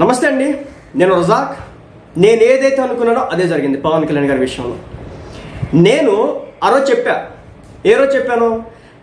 నమస్తే అండి, నేను రజాక్. నేను ఏదైతే అనుకున్నానో అదే జరిగింది పవన్ కళ్యాణ్ గారి విషయంలో. నేను ఆ రోజు ఏ రోజు చెప్పాను,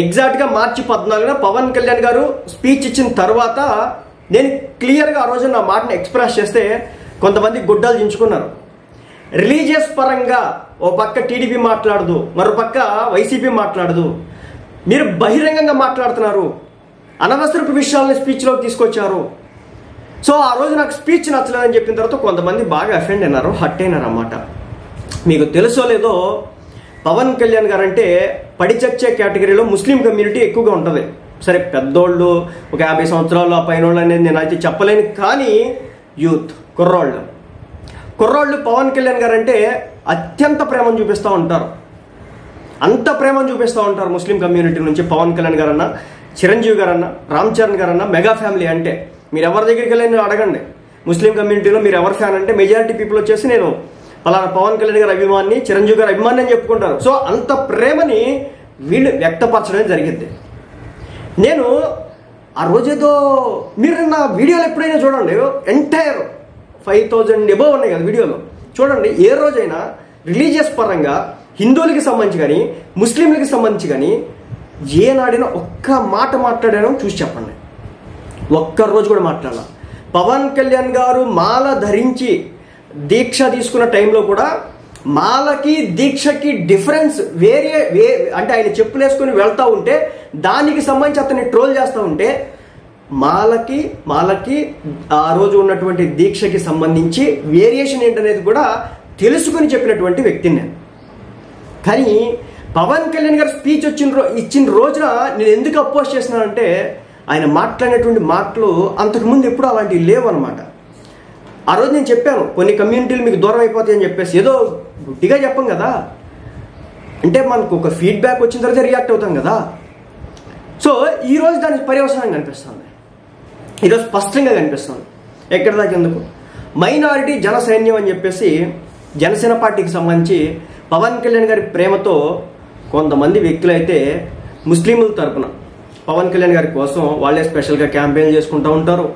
ఎగ్జాక్ట్గా మార్చి 14న పవన్ కళ్యాణ్ గారు స్పీచ్ ఇచ్చిన తర్వాత నేను క్లియర్గా ఆ రోజు నా మాటను ఎక్స్ప్రెస్ చేస్తే కొంతమంది గుడ్డలు దించుకున్నారు. రిలీజియస్ పరంగా ఓ పక్క టీడీపీ మాట్లాడదు, మరో పక్క వైసీపీ మాట్లాడదు, మీరు బహిరంగంగా మాట్లాడుతున్నారు, అనవసరపు విషయాలని స్పీచ్లోకి తీసుకొచ్చారు. సో ఆ రోజు నాకు స్పీచ్ నచ్చలేదని చెప్పిన తర్వాత కొంతమంది బాగా అఫెండ్ అయినారు, హట్ అయినారు అన్నమాట. మీకు తెలుసో లేదో, పవన్ కళ్యాణ్ గారు అంటే పడి చచ్చే కేటగిరీలో ముస్లిం కమ్యూనిటీ ఎక్కువగా ఉంటుంది. సరే, పెద్దోళ్ళు ఒక 50 సంవత్సరాలు ఆ పైన వాళ్ళు అనేది నేను అయితే చెప్పలేను, కానీ యూత్ కుర్రాళ్ళు పవన్ కళ్యాణ్ గారు అంటే అత్యంత ప్రేమను చూపిస్తూ ఉంటారు. అంత ప్రేమను చూపిస్తూ ఉంటారు ముస్లిం కమ్యూనిటీ నుంచి. పవన్ కళ్యాణ్ గారన్నా, చిరంజీవి గారన్నా, రామ్ చరణ్ గారన్నా, మెగా ఫ్యామిలీ అంటే మీరు ఎవరి దగ్గరికి వెళ్ళి అడగండి, ముస్లిం కమ్యూనిటీలో మీరు ఎవరు ఫ్యాన్ అంటే మెజారిటీ పీపుల్ వచ్చేసి నేను పలానా పవన్ కళ్యాణ్ గారి అభిమాని, చిరంజీవి గారి అభిమాని అని చెప్పుకుంటారు. సో అంత ప్రేమని వీళ్ళు వ్యక్తపరచడం జరిగింది. నేను ఆ రోజేదో మీరు నా వీడియోలు ఎప్పుడైనా చూడండి, ఎంటైర్ 5000 ఎబో ఉన్నాయి కదా వీడియోలో, చూడండి. ఏ రోజైనా రిలీజియస్ పరంగా హిందువులకి సంబంధించి కానీ ముస్లింలకి సంబంధించి కానీ ఏనాడైనా ఒక్క మాట మాట్లాడానో చూసి చెప్పండి. ఒక్కరోజు కూడా మాట్లాడాల. పవన్ కళ్యాణ్ గారు మాల ధరించి దీక్ష తీసుకున్న టైంలో కూడా మాలకి దీక్షకి డిఫరెన్స్ అంటే ఆయన చెప్పులు వేసుకుని వెళ్తూ ఉంటే దానికి సంబంధించి అతన్ని ట్రోల్ చేస్తూ ఉంటే మాలకి ఆ రోజు ఉన్నటువంటి దీక్షకి సంబంధించి వేరియేషన్ ఏంటనేది కూడా తెలుసుకుని చెప్పినటువంటి వ్యక్తిని నేను. కానీ పవన్ కళ్యాణ్ గారు స్పీచ్ ఇచ్చిన రోజున నేను ఎందుకు అపోజ్ చేసినానంటే, ఆయన మాట్లాడినటువంటి మాటలు అంతకుముందు ఎప్పుడు అలాంటివి లేవు అనమాట. ఆ రోజు నేను చెప్పాను, కొన్ని కమ్యూనిటీలు మీకు దూరం అయిపోతాయని చెప్పేసి, ఏదో గుడ్డిగా చెప్పం కదా, అంటే మనకు ఒక ఫీడ్బ్యాక్ వచ్చిన తర్వాత రియాక్ట్ అవుతాం కదా. సో ఈరోజు దానికి పర్యవసానం కనిపిస్తుంది, ఈరోజు స్పష్టంగా కనిపిస్తుంది. ఎక్కడ దాకా ఎందుకు, మైనారిటీ జన సైన్యం అని చెప్పేసి జనసేన పార్టీకి సంబంధించి పవన్ కళ్యాణ్ గారి ప్రేమతో కొంతమంది వ్యక్తులైతే ముస్లింల తరపున పవన్ కళ్యాణ్ గారి కోసం వాళ్ళే స్పెషల్గా క్యాంపెయిన్ చేసుకుంటూ ఉంటారు.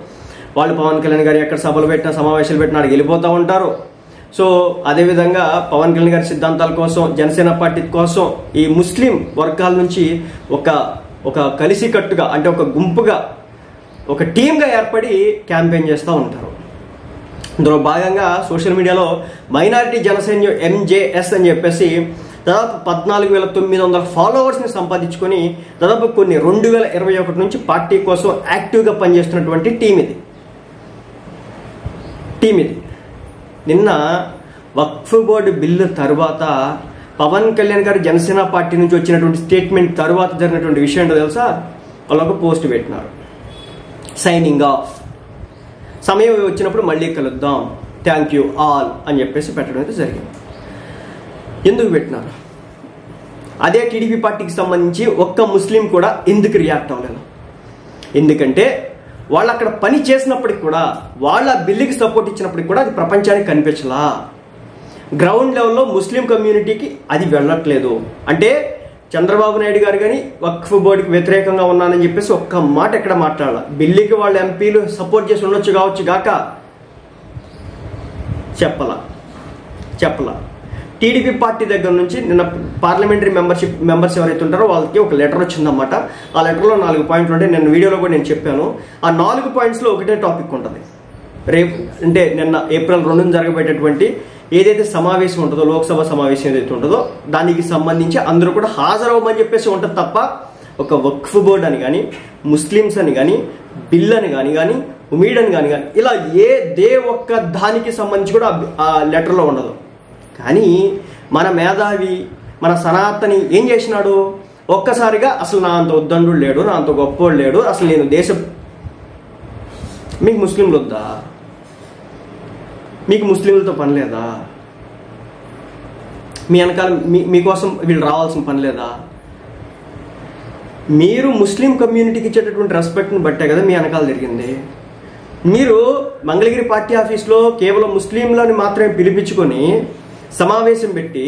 వాళ్ళు పవన్ కళ్యాణ్ గారు ఎక్కడ సభలు పెట్టినా, సమావేశాలు పెట్టినా అక్కడికి వెళ్ళిపోతూ ఉంటారు. సో అదేవిధంగా పవన్ కళ్యాణ్ గారి సిద్ధాంతాల కోసం, జనసేన పార్టీ కోసం ఈ ముస్లిం వర్గాల నుంచి ఒక కలిసికట్టుగా, అంటే ఒక గుంపుగా, ఒక టీమ్గా ఏర్పడి క్యాంపెయిన్ చేస్తూ ఉంటారు. ఇందులో భాగంగా సోషల్ మీడియాలో మైనారిటీ జనసైన్యం MJS అని చెప్పేసి దాదాపు 14,900 ఫాలోవర్స్ని సంపాదించుకొని దాదాపు కొన్ని 2021 నుంచి పార్టీ కోసం యాక్టివ్గా పనిచేస్తున్నటువంటి టీం ఇది. నిన్న వక్ఫ్ బోర్డు బిల్లు తర్వాత పవన్ కళ్యాణ్ గారు జనసేన పార్టీ నుంచి వచ్చినటువంటి స్టేట్మెంట్ తర్వాత జరిగినటువంటి విషయం ఏంటో తెలుసా? వాళ్ళు ఒక పోస్ట్ పెట్టినారు, సైనింగ్ ఆఫ్, సమయం వచ్చినప్పుడు మళ్ళీ కలుద్దాం, థ్యాంక్ యూ ఆల్ అని చెప్పేసి పెట్టడం అయితే జరిగింది. ఎందుకు పెట్టినారు? అదే టీడీపీ పార్టీకి సంబంధించి ఒక్క ముస్లిం కూడా ఎందుకు రియాక్ట్ అవ్వలేదు? ఎందుకంటే వాళ్ళు అక్కడ పని చేసినప్పటికి కూడా, వాళ్ళ బిల్లుకి సపోర్ట్ ఇచ్చినప్పటికి కూడా అది ప్రపంచానికి కనిపించలా. గ్రౌండ్ లెవెల్లో ముస్లిం కమ్యూనిటీకి అది వెళ్ళట్లేదు. అంటే చంద్రబాబు నాయుడు గారు కానీ వక్ఫ్ బోర్డుకి వ్యతిరేకంగా ఉన్నానని చెప్పేసి ఒక్క మాట ఎక్కడ మాట్లాడాల. బిల్లుకి వాళ్ళ ఎంపీలు సపోర్ట్ చేసి ఉండొచ్చు కావచ్చు గాక, చెప్పలా. టీడీపీ పార్టీ దగ్గర నుంచి నిన్న పార్లమెంటరీ మెంబర్స్ ఎవరైతే ఉంటారో వాళ్ళకి ఒక లెటర్ వచ్చిందన్నమాట. ఆ లెటర్లో 4 పాయింట్లు ఉంటాయి. నేను వీడియోలో కూడా నేను చెప్పాను. ఆ 4 పాయింట్స్లో ఒకటే టాపిక్ ఉంటుంది. రేపు అంటే నిన్న ఏప్రిల్ 2న జరగబోయేటటువంటి ఏదైతే సమావేశం ఉంటుందో, లోక్సభ సమావేశం ఏదైతే ఉంటుందో దానికి సంబంధించి అందరూ కూడా హాజరవ్వమని చెప్పేసి ఉంటుంది తప్ప ఒక వక్ఫ్ బోర్డు అని కానీ, ముస్లిమ్స్ అని కానీ, బిల్ అని కానీ, ఉమీడ్ అని కానీ ఇలా ఒక్క దానికి సంబంధించి కూడా ఆ లెటర్లో ఉండదు. కానీ మన మేధావి, మన సనాతని ఏం చేసినాడు? ఒక్కసారిగా అసలు నా అంత ఉద్దండు లేడు, నా అంత గొప్పోడు లేడు, అసలు నేను మీకు ముస్లింలు వద్దా? మీకు ముస్లింలతో పని లేదా? మీ వెనకాల మీకోసం వీళ్ళు రావాల్సిన పని లేదా? మీరు ముస్లిం కమ్యూనిటీకి ఇచ్చేటటువంటి రెస్పెక్ట్ని బట్టే కదా మీ వెనకాల జరిగింది. మీరు మంగళగిరి పార్టీ ఆఫీస్లో కేవలం ముస్లింలని మాత్రమే పిలిపించుకొని సమావేశం పెట్టి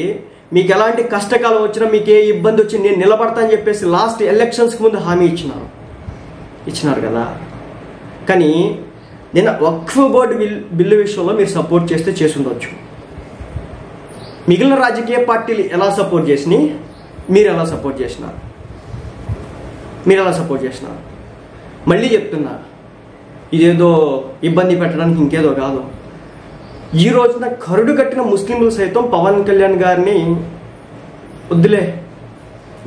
మీకు ఎలాంటి కష్టకాలం వచ్చినా, మీకు ఏ ఇబ్బంది వచ్చినా నేను నిలబడతా అని చెప్పేసి లాస్ట్ ఎలక్షన్స్కి ముందు హామీ ఇచ్చినారు కదా. కానీ నిన్న వక్ఫ్ బోర్డు బిల్లు విషయంలో మీరు సపోర్ట్ చేస్తే చేసి ఉండవచ్చు. మిగిలిన రాజకీయ పార్టీలు ఎలా సపోర్ట్ చేసినాయి, మీరు ఎలా సపోర్ట్ చేసినారు? మళ్ళీ చెప్తున్నా, ఇదేదో ఇబ్బంది పెట్టడానికి ఇంకేదో కాదు. ఈ రోజున కరుడు కట్టిన ముస్లింలు సైతం పవన్ కళ్యాణ్ గారిని వద్దులే,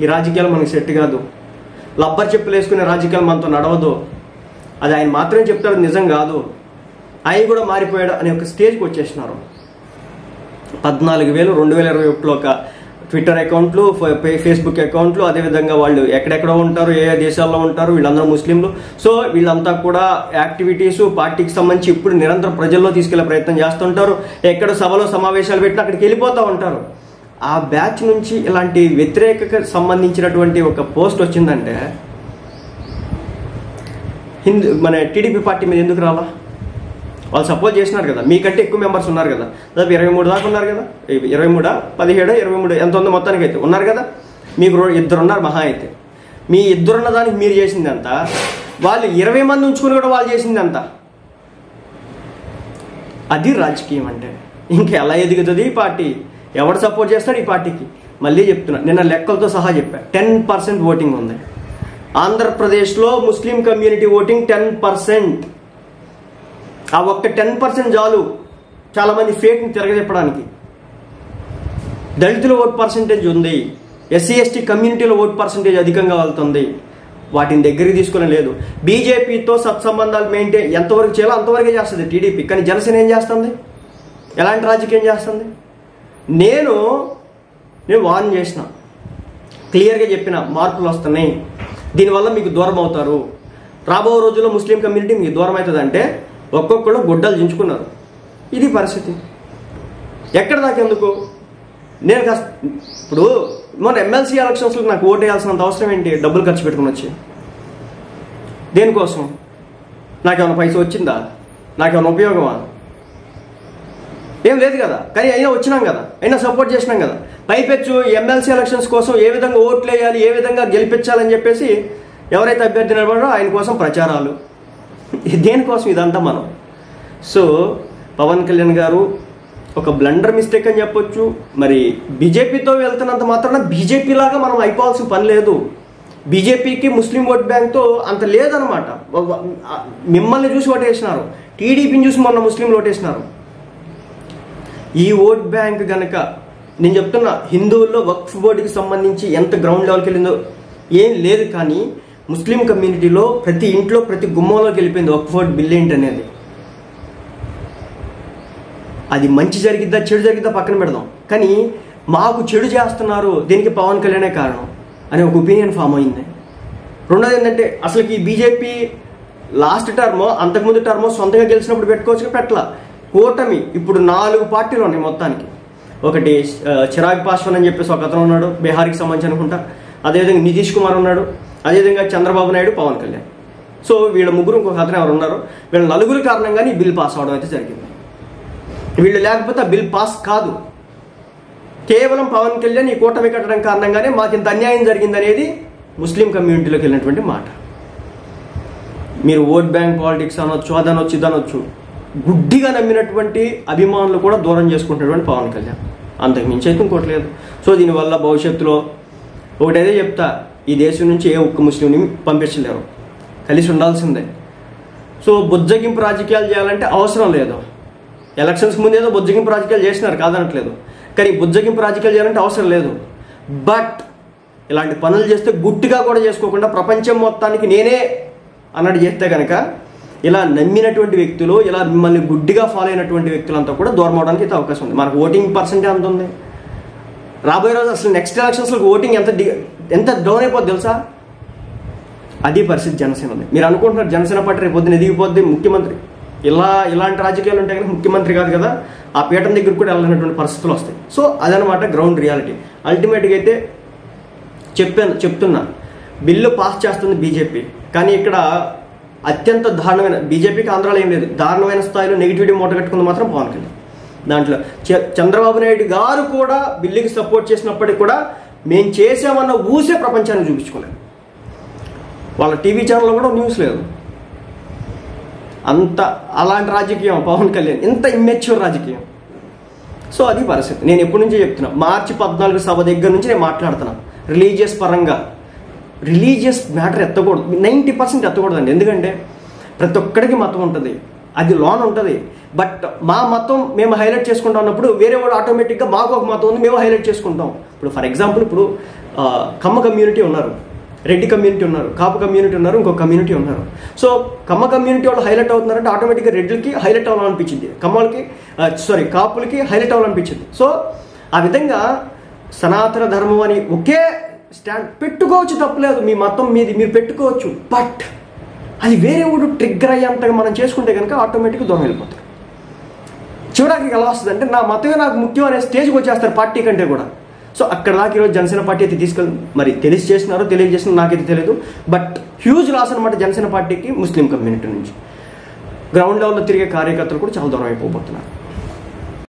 ఈ రాజకీయాలు మనకి సెట్ కాదు, లబ్బర్ చెప్పులు వేసుకునే రాజకీయాలు మనతో నడవదు, అది ఆయన మాత్రమే చెప్తాడు, నిజం కాదు, ఆయన కూడా మారిపోయాడు అనే ఒక స్టేజ్కి వచ్చేసినారు. 14,000 2021లో ఒక ట్విట్టర్ అకౌంట్లు, ఫేస్బుక్ అకౌంట్లు, అదేవిధంగా వాళ్ళు ఎక్కడెక్కడో ఉంటారు, ఏ దేశాల్లో ఉంటారు, వీళ్ళందరూ ముస్లింలు. సో వీళ్ళంతా కూడా యాక్టివిటీస్ పార్టీకి సంబంధించి ఇప్పుడు నిరంతరం ప్రజల్లో తీసుకెళ్లే ప్రయత్నం చేస్తుంటారు. ఎక్కడ సభలో సమావేశాలు పెట్టినా అక్కడికి వెళ్ళిపోతూ ఉంటారు. ఆ బ్యాచ్ నుంచి ఇలాంటి వ్యతిరేక సంబంధించినటువంటి ఒక పోస్ట్ వచ్చిందంటే మన టీడీపీ పార్టీ మీద ఎందుకు రాలా? వాళ్ళు సపోర్ట్ చేసినారు కదా, మీకంటే ఎక్కువ మెంబర్స్ ఉన్నారు కదా, దాదాపు 23 దాకా ఉన్నారు కదా, 23, 17, 23 ఎంత ఉందో మొత్తానికి అయితే ఉన్నారు కదా. మీకు 2 ఉన్నారు మహా అయితే. మీ 2 ఉన్న దానికి మీరు చేసింది అంతా, వాళ్ళు 20 మంది ఉంచుకుని కూడా వాళ్ళు చేసింది అంతా. అది రాజకీయం అంటే. ఇంకా ఎలా ఎదుగుతుంది ఈ పార్టీ? ఎవడు సపోర్ట్ చేస్తాడు ఈ పార్టీకి? మళ్ళీ చెప్తున్నా, నిన్న లెక్కలతో సహా చెప్పా, 10% ఓటింగ్ ఉంది ఆంధ్రప్రదేశ్లో. Muslim community voting 10%. ఆ ఒక్క 10% చాలు చాలా మంది ఫేక్ని తిరగజెప్పడానికి. దళితుల ఓట్ పర్సంటేజ్ ఉంది, ఎస్సీ ఎస్టీ కమ్యూనిటీలో ఓట్ పర్సంటేజ్ అధికంగా వెళ్తుంది. వాటిని దగ్గరికి తీసుకునే లేదు. బీజేపీతో సత్సంబంధాలు మెయింటైన్ ఎంతవరకు చేయాలో అంతవరకే చేస్తుంది టీడీపీ. కానీ జనసేన ఏం చేస్తుంది? ఎలాంటి రాజకీయం చేస్తుంది? నేను వార్న్ చేసిన, క్లియర్గా చెప్పిన, మార్పులు వస్తున్నాయి, దీనివల్ల మీకు దూరం అవుతారు, రాబో రోజుల్లో ముస్లిం కమ్యూనిటీ మీకు దూరం అవుతుంది అంటే ఒక్కొక్కళ్ళు గుడ్డలు దించుకున్నారు. ఇది పరిస్థితి. ఎక్కడ దాకా ఎందుకు? నేను ఇప్పుడు మొన్న ఎమ్మెల్సీ ఎలక్షన్స్లో నాకు ఓటు వేయాల్సినంత అవసరం ఏంటి? డబ్బులు ఖర్చు పెట్టుకుని వచ్చి దేనికోసం? నాకేమైనా పైసా వచ్చిందా? నాకేమైనా ఉపయోగమా? ఏం లేదు కదా. కానీ అయినా వచ్చినాం కదా, అయినా సపోర్ట్ చేసినాం కదా. పైపెచ్చు ఎమ్మెల్సీ ఎలక్షన్స్ కోసం ఏ విధంగా ఓట్లు వేయాలి, ఏ విధంగా గెలిపించాలని చెప్పేసి ఎవరైతే అభ్యర్థి నిలబడారో ఆయన కోసం ప్రచారాలు, దేనికోసం ఇదంతా మనం. సో పవన్ కళ్యాణ్ గారు ఒక బ్లండర్ మిస్టేక్ అని చెప్పొచ్చు. మరి బీజేపీతో వెళ్తున్నంత మాత్రాన బీజేపీ లాగా మనం అయిపోవాల్సిన పని లేదు. బీజేపీకి ముస్లిం ఓట్ బ్యాంక్తో అంత లేదనమాట. మిమ్మల్ని చూసి ఓటేసినారు, టీడీపీని చూసి మొన్న ముస్లింలు ఓటేసినారు. ఈ ఓట్ బ్యాంక్ కనుక నేను చెప్తున్నా, హిందువుల్లో వక్ఫ్ బోర్డుకి సంబంధించి ఎంత గ్రౌండ్ లెవెల్కి వెళ్ళిందో ఏం లేదు. కానీ ముస్లిం కమ్యూనిటీలో ప్రతి ఇంట్లో ప్రతి గుమ్మంలోకి వెళ్ళిపోయింది వక్ఫ్ బోర్డు బిల్ ఏంటనేది. అది మంచి జరిగిద్దా చెడు జరిగిద్దా పక్కన పెడదాం, కానీ మాకు చెడు చేస్తున్నారు, దీనికి పవన్ కళ్యాణే కారణం అనే ఒక ఒపీనియన్ ఫామ్ అయింది. రెండోది ఏంటంటే, అసలుకి ఈ బీజేపీ లాస్ట్ టర్మో అంతకుముందు టర్మో సొంతంగా గెలిచినప్పుడు పెట్టుకోవచ్చు, పెట్టలా. కూటమి ఇప్పుడు 4 పార్టీలు ఉన్నాయి మొత్తానికి. ఒకటి చిరాగ్ పాస్వాన్ అని చెప్పేసి ఒక అతను ఉన్నాడు, బీహార్కి సంబంధించి అనుకుంటా. అదేవిధంగా నితీష్ కుమార్ ఉన్నాడు, అదేవిధంగా చంద్రబాబు నాయుడు, పవన్ కళ్యాణ్. సో వీళ్ళ ముగ్గురు, ఇంకొక అతను ఎవరు ఉన్నారు, వీళ్ళ 4 కారణంగానే ఈ బిల్ పాస్ అవడం అయితే జరిగింది. వీళ్ళు లేకపోతే ఆ బిల్ పాస్ కాదు. కేవలం పవన్ కళ్యాణ్ ఈ కూటమి కట్టడం కారణంగానే మాకు ఇంత అన్యాయం జరిగిందనేది ముస్లిం కమ్యూనిటీలోకి వెళ్ళినటువంటి మాట. మీరు ఓట్ బ్యాంక్ పాలిటిక్స్ అనొచ్చు, అదనొచ్చు, ఇదనొచ్చు, గుడ్డిగా నమ్మినటువంటి అభిమానులు కూడా దూరం చేసుకుంటున్నటువంటి పవన్ కళ్యాణ్, అంతకు మించి అయితే ఇంకోటి లేదు. సో దీనివల్ల భవిష్యత్తులో ఒకటైతే చెప్తా, ఈ దేశం నుంచి ఏ ఒక్క ముస్లింని పంపించలేరు, కలిసి ఉండాల్సిందే. సో బుజ్జగింపు రాజకీయాలు చేయాలంటే అవసరం లేదు. ఎలక్షన్స్ ముందేదో బుజ్జగింపు రాజకీయాలు చేసినారు, కాదనట్లేదు, కానీ బుజ్జగింపు రాజకీయాలు చేయాలంటే అవసరం లేదు. బట్ ఇలాంటి పనులు చేస్తే గుట్టిగా కూడా చేసుకోకుండా ప్రపంచం మొత్తానికి నేనే అన్నట్టు చేస్తే కనుక ఇలా నమ్మినటువంటి వ్యక్తులు, ఇలా మిమ్మల్ని గుడ్డిగా ఫాలో అయినటువంటి వ్యక్తులంతా కూడా దూరం అవడానికి అయితే అవకాశం ఉంది. మనకు ఓటింగ్ పర్సెంటేజ్ అంత ఉంది. రాబోయే రోజు అసలు నెక్స్ట్ ఎలక్షన్స్లో ఓటింగ్ ఎంత డౌన్ అయిపోద్ది తెలుసా? అది పరిస్థితి జనసేన ఉంది. మీరు అనుకుంటున్నారు జనసేన పార్టీ రేపు పొద్దున ఎదిగిపోద్ది, ముఖ్యమంత్రి ఇలాంటి రాజకీయాలు ఉంటాయి కానీ ముఖ్యమంత్రి కాదు కదా, ఆ పీఠం దగ్గర కూడా వెళ్ళినటువంటి పరిస్థితులు వస్తాయి. సో అదనమాట గ్రౌండ్ రియాలిటీ. అల్టిమేట్గా అయితే చెప్తున్నా, బిల్లు పాస్ చేస్తుంది బీజేపీ, కానీ ఇక్కడ అత్యంత దారుణమైన, బీజేపీకి ఆంధ్రాలో ఏం లేదు, దారుణమైన స్థాయిలో నెగిటివిటీ మూట కట్టుకుంది మాత్రం పవన్ కళ్యాణ్. దాంట్లో చంద్రబాబు నాయుడు గారు కూడా బిల్లుకి సపోర్ట్ చేసినప్పటికీ కూడా మేము చేసామన్న ఊసే ప్రపంచానికి చూపించుకోలేదు. వాళ్ళ టీవీ ఛానల్లో కూడా న్యూస్ లేదు. అంత అలాంటి రాజకీయం పవన్ కళ్యాణ్, ఇంత ఇమ్మెచ్యూర్ రాజకీయం. సో అది పరిస్థితి. నేను ఎప్పటి నుంచో చెప్తున్నా, మార్చి 14 సభ దగ్గర నుంచి నేను మాట్లాడుతున్నాను. రిలీజియస్ పరంగా రిలీజియస్ మ్యాటర్ ఎత్తకూడదు, 90% ఎత్తకూడదండి. ఎందుకంటే ప్రతి ఒక్కడికి మతం ఉంటుంది, అది లోన్ ఉంటుంది. బట్ మా మతం మేము హైలైట్ చేసుకుంటాం అన్నప్పుడు వేరే వాడు ఆటోమేటిక్గా మాకు ఒక మతం ఉంది మేము హైలైట్ చేసుకుంటాం. ఇప్పుడు ఫర్ ఎగ్జాంపుల్ ఇప్పుడు కమ్మ కమ్యూనిటీ ఉన్నారు, రెడ్డి కమ్యూనిటీ ఉన్నారు, కాపు కమ్యూనిటీ ఉన్నారు, ఇంకో కమ్యూనిటీ ఉన్నారు. సో కమ్మ కమ్యూనిటీ వాళ్ళు హైలైట్ అవుతున్నారంటే ఆటోమేటిక్గా రెడ్లకి హైలైట్ అవ్వాలనిపించింది, కాపులకి హైలైట్ అవ్వాలనిపించింది. సో ఆ విధంగా సనాతన ధర్మం అని ఒకే స్టాండ్ పెట్టుకోవచ్చు, తప్పలేదు, మీ మతం మీది మీరు పెట్టుకోవచ్చు. బట్ అది వేరే వాడు ట్రిగ్గర్ అయ్యేంతగా మనం చేసుకుంటే కనుక ఆటోమేటిక్గా దూరం వెళ్ళిపోతారు. చివరికి ఎలా వస్తుంది అంటే నా మతమే నాకు ముఖ్యం అనే స్టేజ్కి వచ్చేస్తారు పార్టీ కంటే కూడా. సో అక్కడ దాకా ఈరోజు జనసేన పార్టీ అయితే తీసుకెళ్ళి మరి తెలియజేసినారో నాకైతే తెలియదు. బట్ హ్యూజ్ లాస్ అనమాట జనసేన పార్టీకి ముస్లిం కమ్యూనిటీ నుంచి. గ్రౌండ్ లెవెల్లో తిరిగే కార్యకర్తలు కూడా చాలా దూరం అయిపోతున్నారు.